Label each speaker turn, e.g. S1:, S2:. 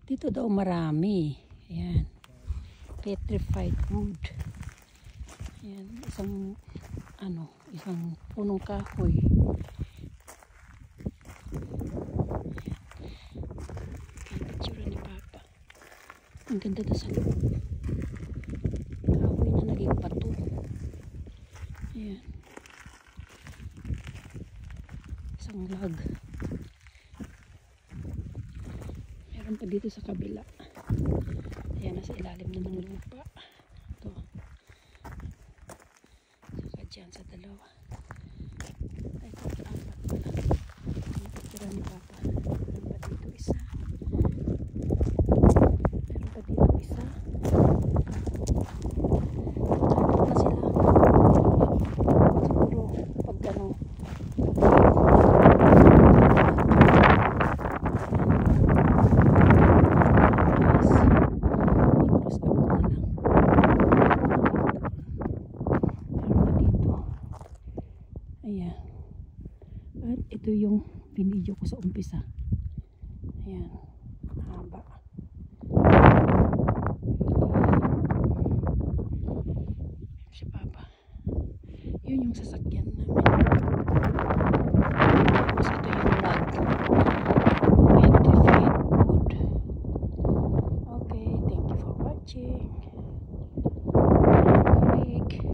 S1: Dito daw marami. Ayan. Petrified wood. Ayan. Isang punong kahoy. Ayan. Picture ni Papa. Ang ganda na sa loob. Kahoy na naging bato. Ayan. Isang log. Meron pa dito sa kabila. Ayan, nasa ilalim na ng lupa. Ito. Saka dyan sa dalawa. Ay, ito, apat pala. Ang picture ni Papa. Meron pa dito isa. Meron pa dito isa. Apat na sila. Siguro, pag ano, ayan. At ito yung binidyo ko sa umpisa. Ayan. Haba. Si Papa. Yun yung sasakyan namin.